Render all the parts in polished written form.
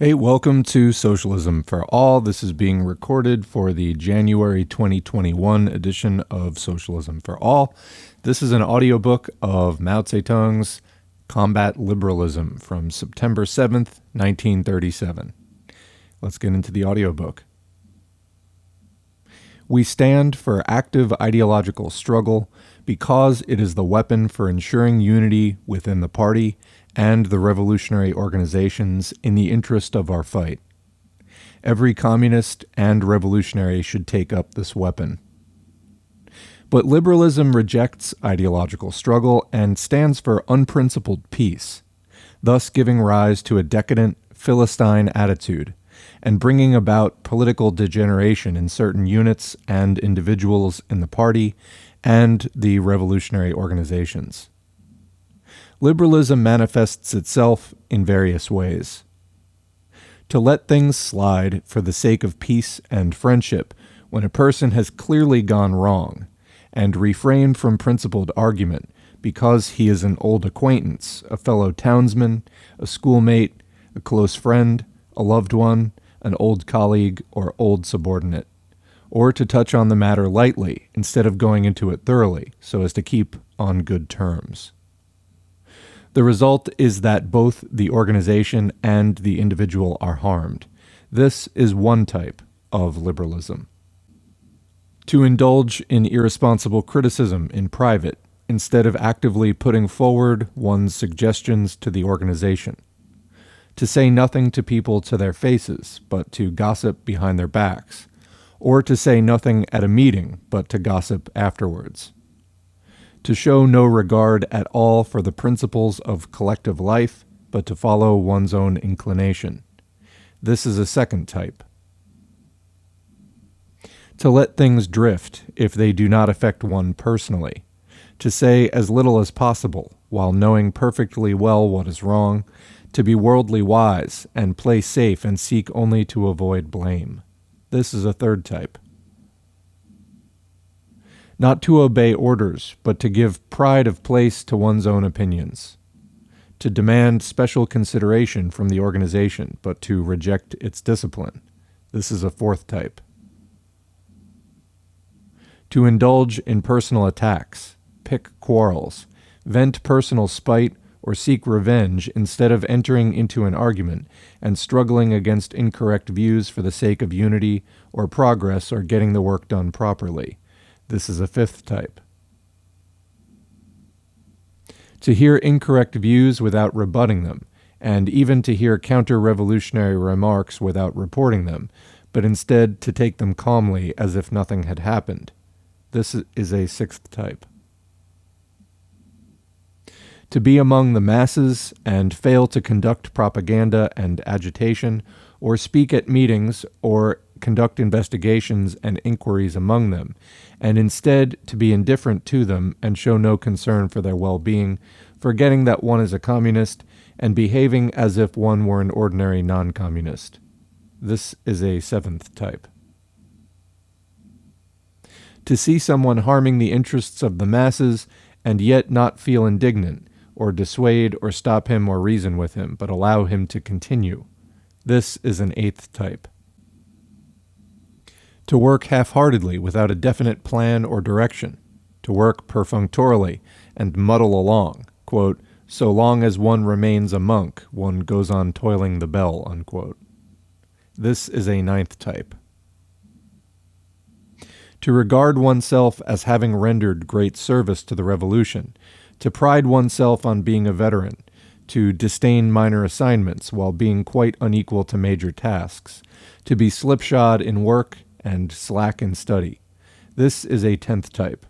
Hey, welcome to Socialism for All. This is being recorded for the January 2021 edition of Socialism for All. This is an audiobook of Mao Zedong's Combat Liberalism from September 7th, 1937. Let's get into the audiobook. We stand for active ideological struggle because it is the weapon for ensuring unity within the party and the revolutionary organizations in the interest of our fight. Every communist and revolutionary should take up this weapon. But liberalism rejects ideological struggle and stands for unprincipled peace, thus giving rise to a decadent Philistine attitude and bringing about political degeneration in certain units and individuals in the party and the revolutionary organizations. Liberalism manifests itself in various ways. To let things slide for the sake of peace and friendship when a person has clearly gone wrong, and refrain from principled argument because he is an old acquaintance, a fellow townsman, a schoolmate, a close friend, a loved one, an old colleague, or old subordinate, or to touch on the matter lightly instead of going into it thoroughly so as to keep on good terms. The result is that both the organization and the individual are harmed. This is one type of liberalism. To indulge in irresponsible criticism in private instead of actively putting forward one's suggestions to the organization. To say nothing to people to their faces, but to gossip behind their backs. Or to say nothing at a meeting, but to gossip afterwards. To show no regard at all for the principles of collective life, but to follow one's own inclination. This is a second type. To let things drift if they do not affect one personally. To say as little as possible, while knowing perfectly well what is wrong. To be worldly wise and play safe and seek only to avoid blame. This is a third type. Not to obey orders, but to give pride of place to one's own opinions. To demand special consideration from the organization, but to reject its discipline. This is a fourth type. To indulge in personal attacks, pick quarrels, vent personal spite, or seek revenge instead of entering into an argument and struggling against incorrect views for the sake of unity or progress or getting the work done properly. This is a fifth type. To hear incorrect views without rebutting them, and even to hear counter-revolutionary remarks without reporting them, but instead to take them calmly as if nothing had happened. This is a sixth type. To be among the masses and fail to conduct propaganda and agitation, or speak at meetings, or conduct investigations and inquiries among them, and instead to be indifferent to them and show no concern for their well-being, forgetting that one is a communist and behaving as if one were an ordinary non-communist. This is a seventh type. To see someone harming the interests of the masses and yet not feel indignant, or dissuade or stop him or reason with him, but allow him to continue. This is an eighth type. To work half-heartedly without a definite plan or direction. To work perfunctorily and muddle along, quote, so long as one remains a monk, one goes on toiling the bell, unquote. This is a ninth type. To regard oneself as having rendered great service to the revolution, to pride oneself on being a veteran, to disdain minor assignments while being quite unequal to major tasks, to be slipshod in work and slack in study. This is a 10th type.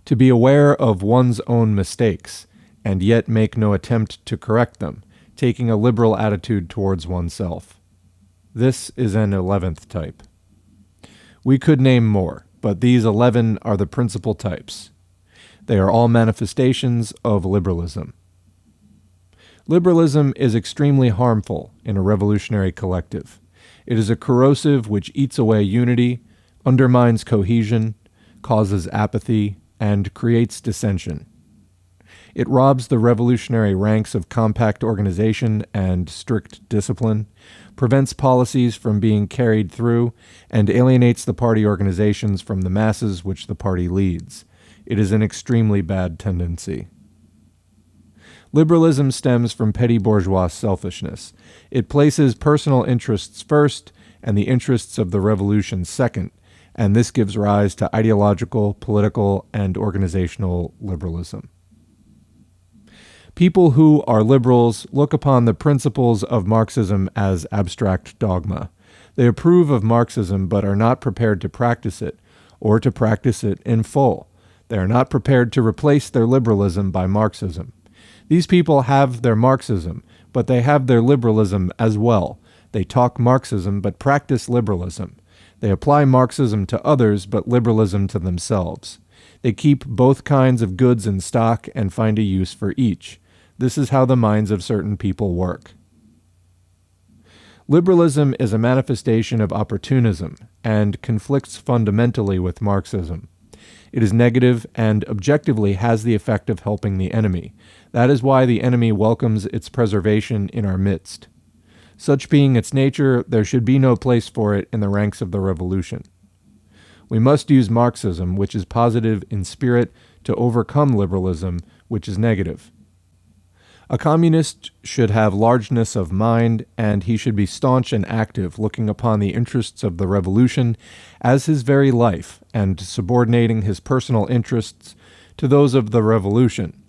To be aware of one's own mistakes, and yet make no attempt to correct them, taking a liberal attitude towards oneself. This is an 11th type. We could name more, but these 11 are the principal types. They are all manifestations of liberalism. Liberalism is extremely harmful in a revolutionary collective. It is a corrosive which eats away unity, undermines cohesion, causes apathy, and creates dissension. It robs the revolutionary ranks of compact organization and strict discipline, prevents policies from being carried through, and alienates the party organizations from the masses which the party leads. It is an extremely bad tendency. Liberalism stems from petty bourgeois selfishness. It places personal interests first and the interests of the revolution second, and this gives rise to ideological, political, and organizational liberalism. People who are liberals look upon the principles of Marxism as abstract dogma. They approve of Marxism but are not prepared to practice it, or to practice it in full. They are not prepared to replace their liberalism by Marxism. These people have their Marxism, but they have their liberalism as well. They talk Marxism but practice liberalism. They apply Marxism to others but liberalism to themselves. They keep both kinds of goods in stock and find a use for each. This is how the minds of certain people work. Liberalism is a manifestation of opportunism and conflicts fundamentally with Marxism. It is negative and objectively has the effect of helping the enemy. That is why the enemy welcomes its preservation in our midst. Such being its nature, there should be no place for it in the ranks of the revolution. We must use Marxism, which is positive in spirit, to overcome liberalism, which is negative. A communist should have largeness of mind, and he should be staunch and active, looking upon the interests of the revolution as his very life, and subordinating his personal interests to those of the revolution.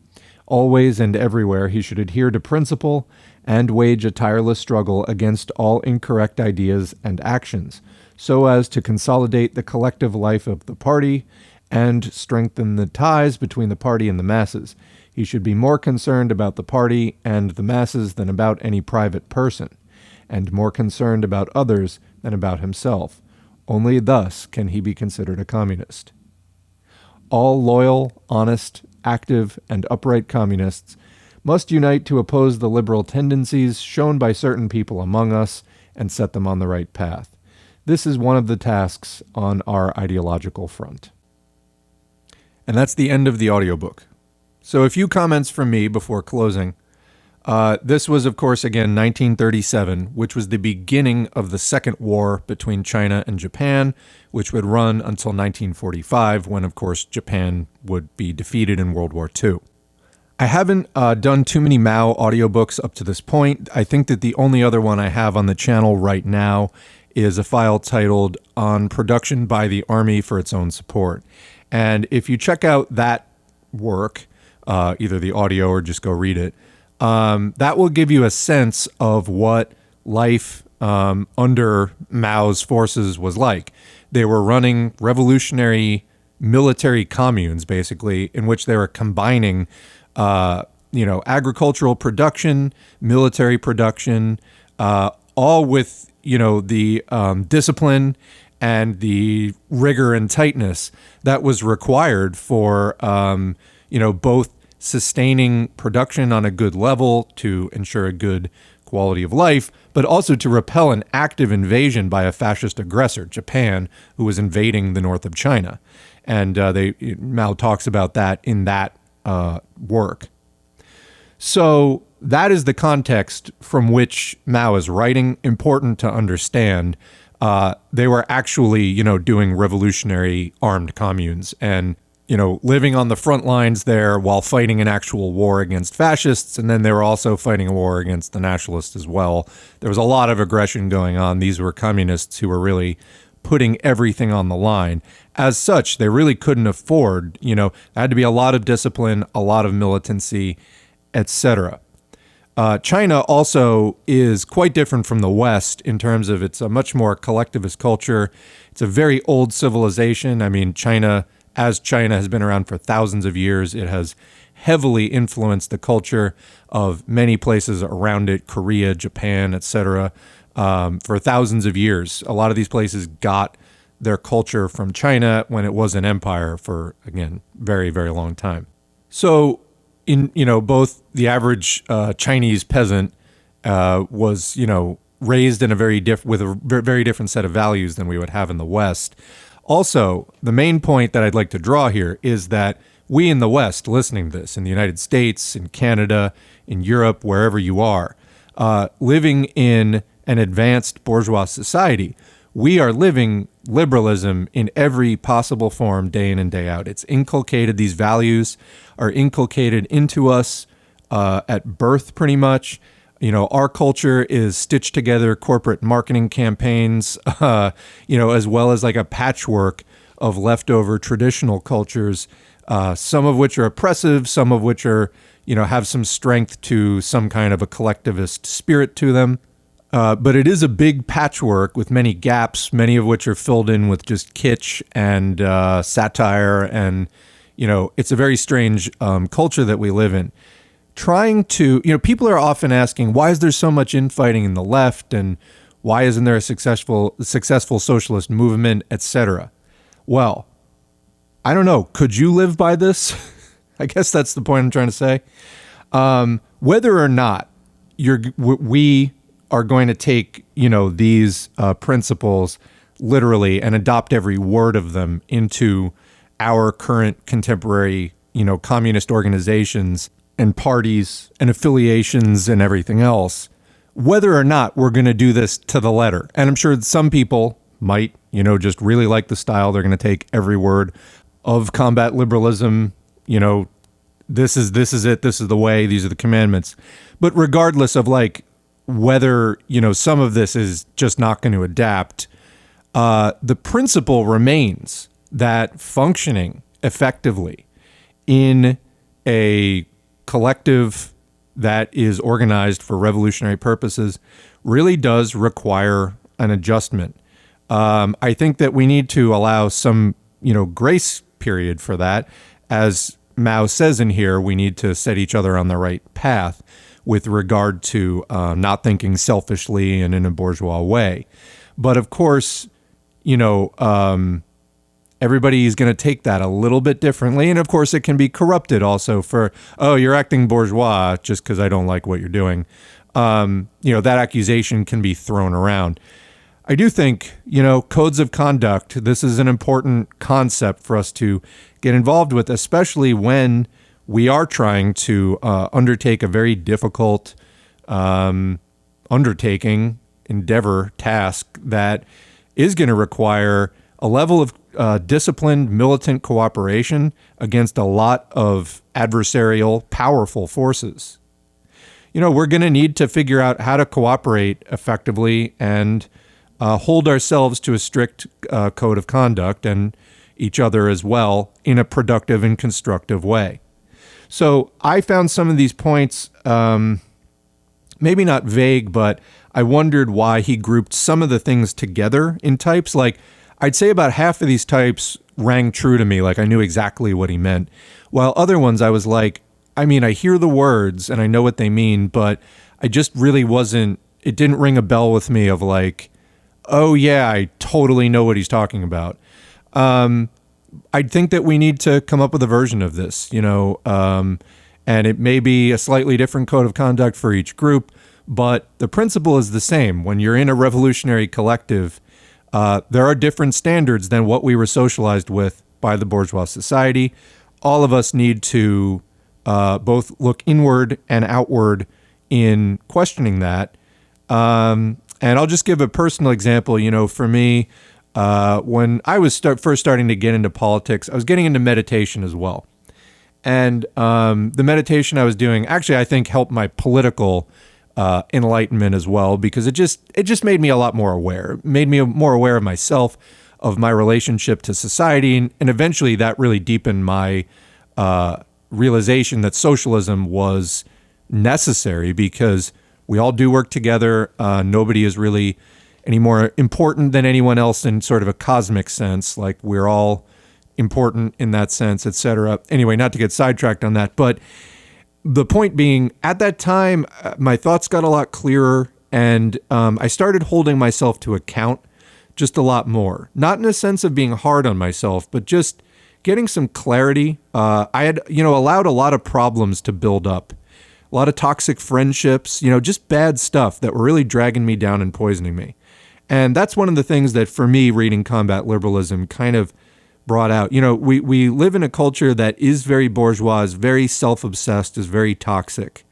Always and everywhere he should adhere to principle and wage a tireless struggle against all incorrect ideas and actions, so as to consolidate the collective life of the party and strengthen the ties between the party and the masses. He should be more concerned about the party and the masses than about any private person, and more concerned about others than about himself. Only thus can he be considered a communist. All loyal, honest, active, and upright communists must unite to oppose the liberal tendencies shown by certain people among us and set them on the right path. This is one of the tasks on our ideological front. And that's the end of the audiobook. So a few comments from me before closing. This was, of course, again, 1937, which was the beginning of the Second War between China and Japan, which would run until 1945, when, of course, Japan would be defeated in World War II. I haven't done too many Mao audiobooks up to this point. I think that the only other one I have on the channel right now is a file titled On Production by the Army for Its Own Support. And if you check out that work, either the audio or just go read it, that will give you a sense of what life under Mao's forces was like. They were running revolutionary military communes, basically, in which they were combining, agricultural production, military production, all with, the discipline and the rigor and tightness that was required for, both sustaining production on a good level to ensure a good quality of life, but also to repel an active invasion by a fascist aggressor, Japan, who was invading the north of China. And Mao talks about that in that work. So that is the context from which Mao is writing. Important to understand. They were actually, doing revolutionary armed communes and living on the front lines there while fighting an actual war against fascists. And then they were also fighting a war against the nationalists as well. There was a lot of aggression going on. These were communists who were really putting everything on the line. As such, they really couldn't afford, there had to be a lot of discipline, a lot of militancy, etc. China also is quite different from the West in terms of it's a much more collectivist culture. It's a very old civilization. I mean, China has been around for thousands of years. It has heavily influenced the culture of many places around it, Korea, Japan, etc., for thousands of years. A lot of these places got their culture from China when it was an empire for, again, very, very long time. So in, both the average Chinese peasant was, raised in with a very different set of values than we would have in the West. Also, the main point that I'd like to draw here is that we in the West listening to this, in the United States, in Canada, in Europe, wherever you are, living in an advanced bourgeois society, we are living liberalism in every possible form day in and day out. It's inculcated, these values are inculcated into us at birth pretty much. You know, our culture is stitched together corporate marketing campaigns, as well as like a patchwork of leftover traditional cultures, some of which are oppressive, some of which are, have some strength to some kind of a collectivist spirit to them. But it is a big patchwork with many gaps, many of which are filled in with just kitsch and satire. And, it's a very strange culture that we live in. Trying to, people are often asking, why is there so much infighting in the left? And why isn't there a successful socialist movement, etc.? Well, I don't know. Could you live by this? I guess that's the point I'm trying to say. Whether or not we are going to take, these principles literally and adopt every word of them into our current contemporary, communist organizations and parties and affiliations and everything else, whether or not we're going to do this to the letter. And I'm sure some people might, just really like the style. They're going to take every word of combat liberalism. This is it. This is the way. These are the commandments. But regardless of whether, some of this is just not going to adapt, the principle remains that functioning effectively in a collective that is organized for revolutionary purposes really does require an adjustment. I think that we need to allow some, grace period for that. As Mao says in here, we need to set each other on the right path with regard to not thinking selfishly and in a bourgeois way. But of course, everybody is going to take that a little bit differently. And of course, it can be corrupted also for, oh, you're acting bourgeois just because I don't like what you're doing. That accusation can be thrown around. I do think, codes of conduct, this is an important concept for us to get involved with, especially when we are trying to undertake a very difficult endeavor, task that is going to require a level of disciplined militant cooperation against a lot of adversarial, powerful forces. We're going to need to figure out how to cooperate effectively and hold ourselves to a strict code of conduct and each other as well in a productive and constructive way. So I found some of these points maybe not vague, but I wondered why he grouped some of the things together in types. I'd say about half of these types rang true to me, I knew exactly what he meant. While other ones I was I hear the words and I know what they mean, but I just really it didn't ring a bell with me of oh yeah, I totally know what he's talking about. I think that we need to come up with a version of this, and it may be a slightly different code of conduct for each group, but the principle is the same. When you're in a revolutionary collective, there are different standards than what we were socialized with by the bourgeois society. All of us need to both look inward and outward in questioning that. And I'll just give a personal example. For me, when I was first starting to get into politics, I was getting into meditation as well. And the meditation I was doing actually, I think, helped my political enlightenment as well, because it just made me a lot more aware. It made me more aware of myself, of my relationship to society, and eventually that really deepened my realization that socialism was necessary because we all do work together. Nobody is really any more important than anyone else in sort of a cosmic sense. We're all important in that sense, etc. Anyway, not to get sidetracked on that, but the point being, at that time, my thoughts got a lot clearer, and I started holding myself to account just a lot more. Not in a sense of being hard on myself, but just getting some clarity. I had, allowed a lot of problems to build up. A lot of toxic friendships, just bad stuff that were really dragging me down and poisoning me. And that's one of the things that, for me, reading Combat Liberalism kind of brought out. You know, we live in a culture that is very bourgeois, is very self-obsessed, is very toxic.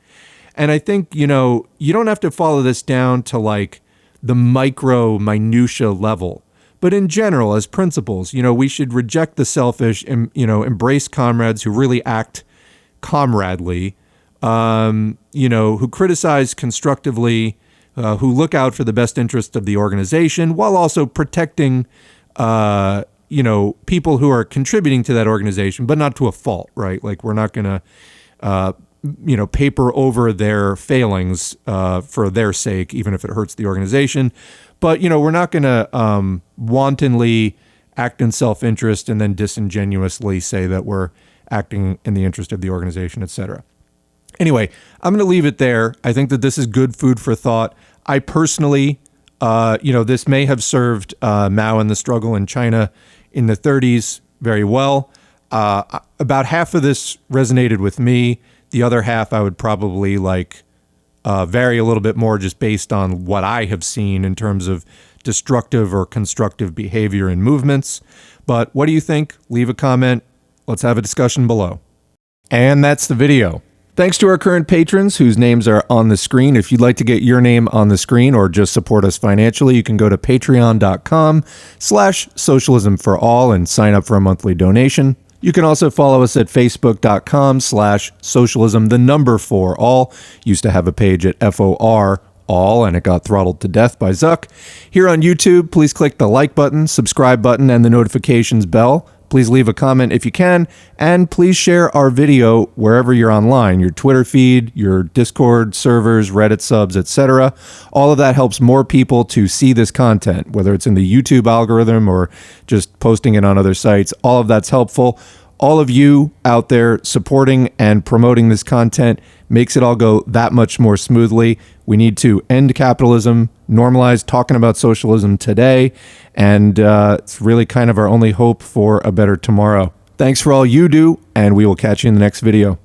And I think, you know, you don't have to follow this down to like the minutia level. But in general, as principles, you know, we should reject the selfish and, you know, embrace comrades who really act comradely, you know, who criticize constructively, who look out for the best interest of the organization while also protecting, you know, people who are contributing to that organization, but not to a fault, right? Like we're not going to, you know, paper over their failings for their sake, even if it hurts the organization. But, you know, we're not going to wantonly act in self-interest and then disingenuously say that we're acting in the interest of the organization, et cetera. Anyway, I'm going to leave it there. I think that this is good food for thought. I personally, you know, this may have served Mao and the struggle in China in the 30s very well. About half of this resonated with me. The other half I would probably like vary a little bit more just based on what I have seen in terms of destructive or constructive behavior and movements. But what do you think? Leave a comment. Let's have a discussion below. And that's the video. Thanks to our current patrons whose names are on the screen. If you'd like to get your name on the screen or just support us financially, you can go to patreon.com/socialism for all and sign up for a monthly donation. You can also follow us at facebook.com/socialism, the number 4 all. Used to have a page at FOR all, and it got throttled to death by Zuck. Here on YouTube, please click the like button, subscribe button, and the notifications bell. Please leave a comment if you can, and please share our video wherever you're online, your Twitter feed, your Discord servers, Reddit subs, etc. All of that helps more people to see this content, whether it's in the YouTube algorithm or just posting it on other sites. All of that's helpful. All of you out there supporting and promoting this content makes it all go that much more smoothly. We need to end capitalism, normalize talking about socialism today, and it's really kind of our only hope for a better tomorrow. Thanks for all you do, and we will catch you in the next video.